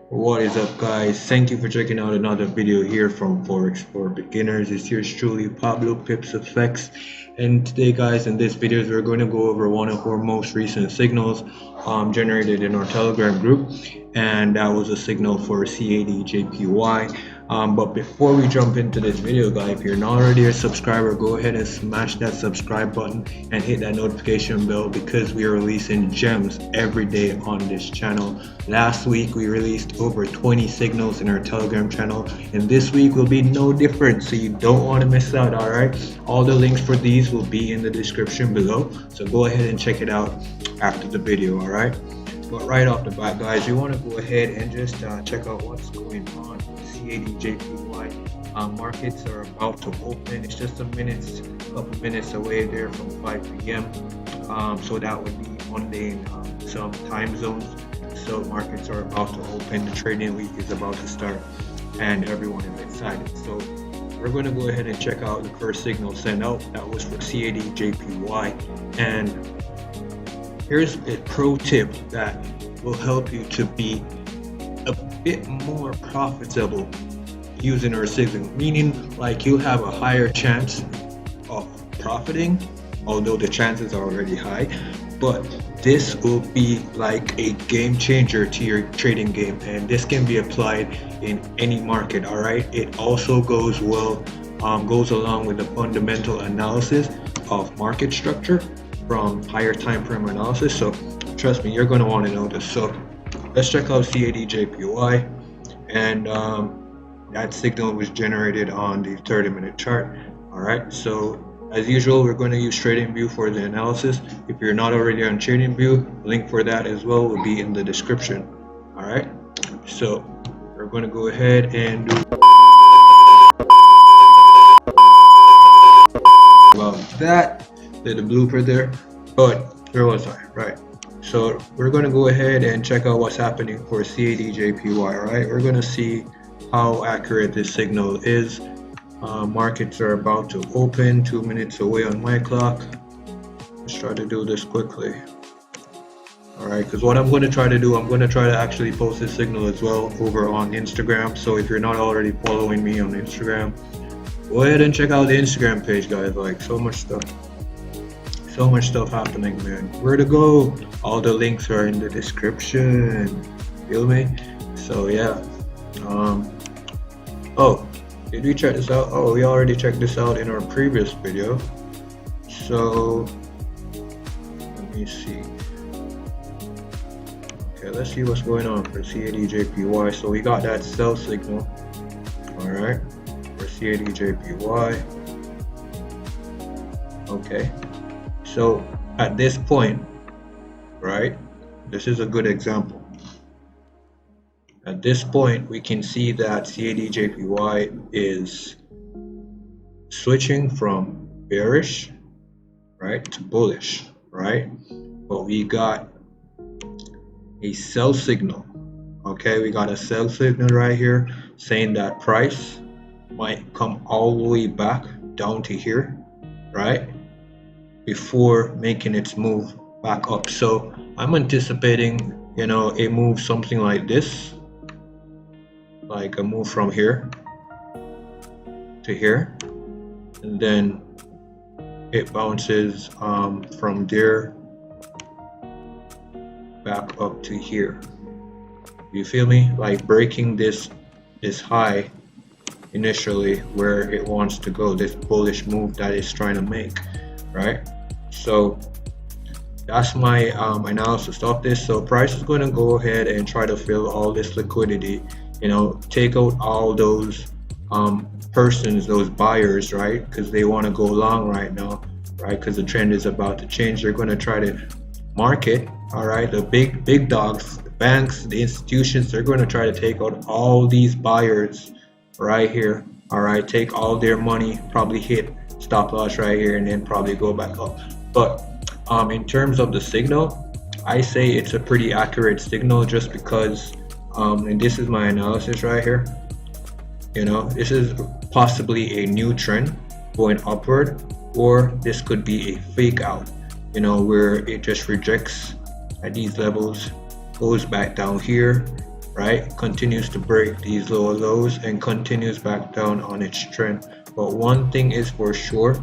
What is up, guys? Thank you for checking out another video here from Forex for Beginners. It's yours truly, Pablo Pips Effects. And today, guys, in this video, we're going to go over one of our most recent signals generated in our Telegram group, and that was a signal for CADJPY. But before we jump into this video, guys, if you're not already a subscriber, go ahead and smash that subscribe button and hit that notification bell, because we are releasing gems every day on this channel. Last week we released over 20 signals in our Telegram channel, and this week will be no different, so you don't want to miss out. All right, all the links for these will be in the description below, so go ahead and check it out after the video. All right, but right off the bat, guys, you want to go ahead and just check out what's going on with CADJPY. Markets are about to open. It's just couple minutes away there from 5 p.m. So that would be Monday in some time zones. So markets are about to open. The trading week is about to start, and everyone is excited. So we're going to go ahead and check out the first signal sent out. That was for CADJPY, and here's a pro tip that will help you to be a bit more profitable using our signal, meaning like you have a higher chance of profiting, although the chances are already high. But this will be like a game changer to your trading game, and this can be applied in any market. All right, it also goes along with the fundamental analysis of market structure from higher time frame analysis. So trust me, you're going to want to know this. So let's check out CADJPY, and that signal was generated on the 30-minute chart. All right, so as usual, we're going to use TradingView for the analysis. If you're not already on TradingView, link for that as well will be in the description. All right, so we're going to go ahead and do about that. Did a blooper there, but where was I? Right. So we're going to go ahead and check out what's happening for CADJPY. All right, we're going to see how accurate this signal is. Markets are about to open, 2 minutes away on my clock. Let's try to do this quickly. All right, because what I'm going to try to do, I'm going to try to actually post this signal as well over on Instagram. So if you're not already following me on Instagram, go ahead and check out the Instagram page, guys. Like, so much stuff happening, man. Where to go? All the links are in the description. Feel me? So yeah. Oh, did we check this out? Oh, we already checked this out in our previous video. So let me see. Okay, let's see what's going on for CADJPY. So we got that sell signal. All right, for CADJPY. Okay, so at this point, right, this is a good example. At this point, we can see that CADJPY is switching from bearish, right, to bullish, right? But we got a sell signal. Okay, we got a sell signal right here saying that price might come all the way back down to here, right, before making its move back up. So I'm anticipating, you know, a move something like this, like a move from here to here, and then it bounces from there back up to here. You feel me? Like breaking this high initially where it wants to go, this bullish move that it's trying to make, right? So that's my analysis of this. So price is going to go ahead and try to fill all this liquidity, you know, take out all those persons, those buyers, right? Because they want to go long right now, right? Because the trend is about to change. They're going to try to market, all right? The big dogs, the banks, the institutions, they're going to try to take out all these buyers right here, all right? Take all their money, probably hit stop loss right here, and then probably go back up. But in terms of the signal, I say it's a pretty accurate signal, just because and this is my analysis right here. You know, this is possibly a new trend going upward, or this could be a fake out, you know, where it just rejects at these levels, goes back down here, right? It continues to break these lower lows and continues back down on its trend. But one thing is for sure,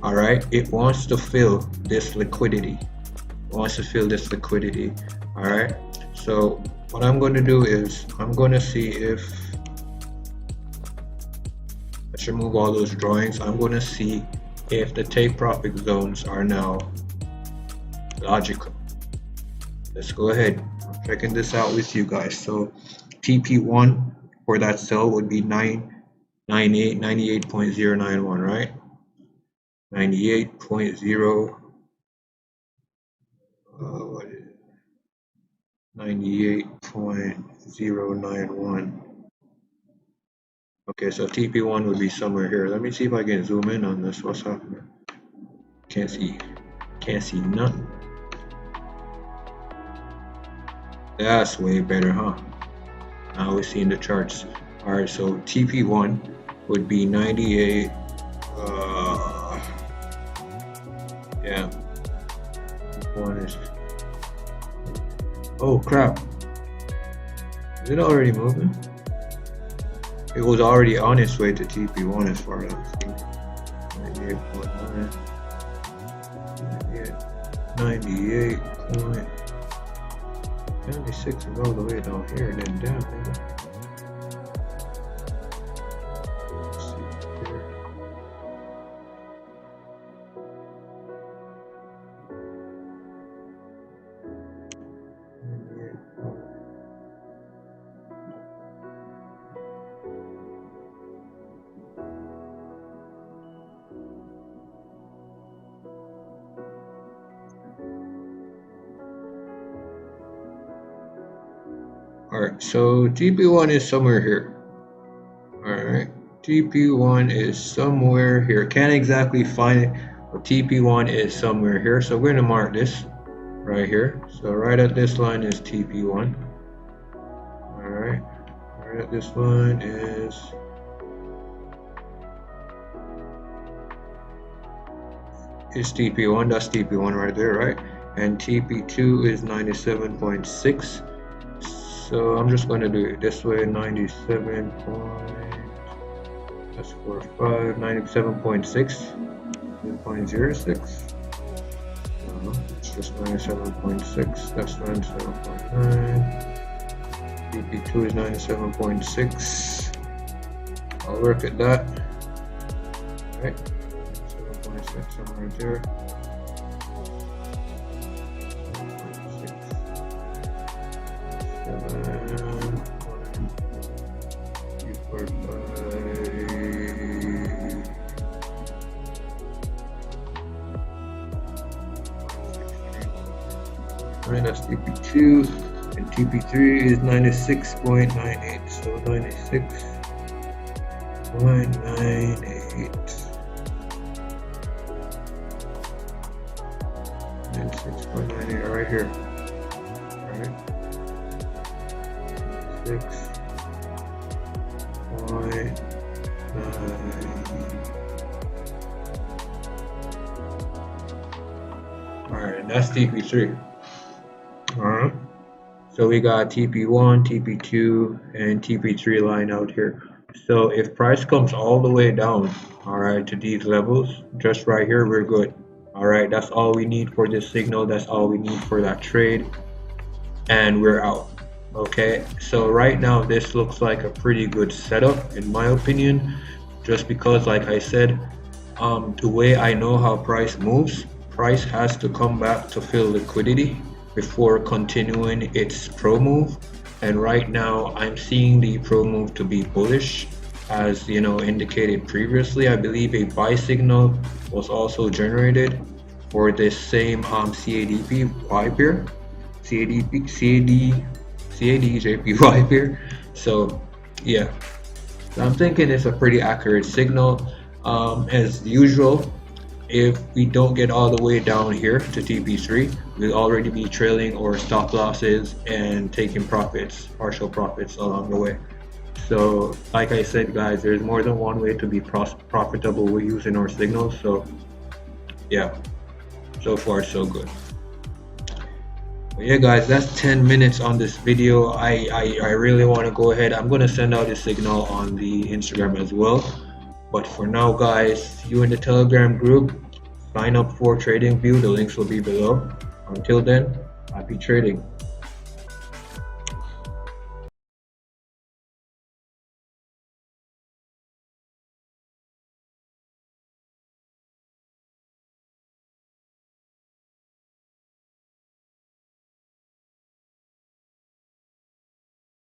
all right, it wants to fill this liquidity. It wants to fill this liquidity, all right? So what I'm going to do is I'm going to see if, let's remove all those drawings. I'm going to see if the take profit zones are now logical. Let's go ahead. I'm checking this out with you guys. So TP1 for that sell would be 98.091, right? 98.0 what is it? 98.091. Okay, so TP1 would be somewhere here. Let me see if I can zoom in on this. What's happening? Can't see nothing. That's way better, huh? Now we're seeing the charts. All right, so TP1 would be 98. Yeah. One is. Oh crap! Is it already moving? It was already on its way to TP1 as far as I'm seeing. 98.9. 98.96 is all the way down here, then down. Let's see here. Alright, so TP1 is somewhere here. Alright, TP1 is somewhere here. Can't exactly find it, but TP1 is somewhere here. So we're going to mark this right here. So right at this line is TP1. Alright, right at this line is TP1. That's TP1 right there, right? And TP2 is 97.6. So I'm just going to do it this way, 97 point, that's 45, 97.6, 0.06, no, it's just 97.6, that's 97.9, TP2 is 97.6, I'll work at that, right, 7.6 somewhere there. Right, that's TP2, and TP3 is 96.98, so 96.98, 96.98 right here, right, 6.9. Alright, that's TP3. Alright, so we got TP1, TP2, and TP3 line out here. So if price comes all the way down, alright, to these levels, just right here, we're good. Alright, that's all we need for this signal. That's all we need for that trade. And we're out. Okay, so right now this looks like a pretty good setup in my opinion, just because, like I said, the way I know how price moves, price has to come back to fill liquidity before continuing its pro move, and right now I'm seeing the pro move to be bullish, as you know, indicated previously. I believe a buy signal was also generated for this same CADJPY pair, CADJPY pair. So yeah, so I'm thinking it's a pretty accurate signal. As usual, if we don't get all the way down here to TP3, we'll already be trailing or stop losses and taking profits, partial profits along the way. So like I said, guys, there's more than one way to be profitable with using our signals. So yeah, so far so good. But yeah guys, that's 10 minutes on this video. I really want to go ahead. I'm going to send out a signal on the Instagram as well. But for now guys, see you in the Telegram group. Sign up for TradingView. The links will be below. Until then, happy trading.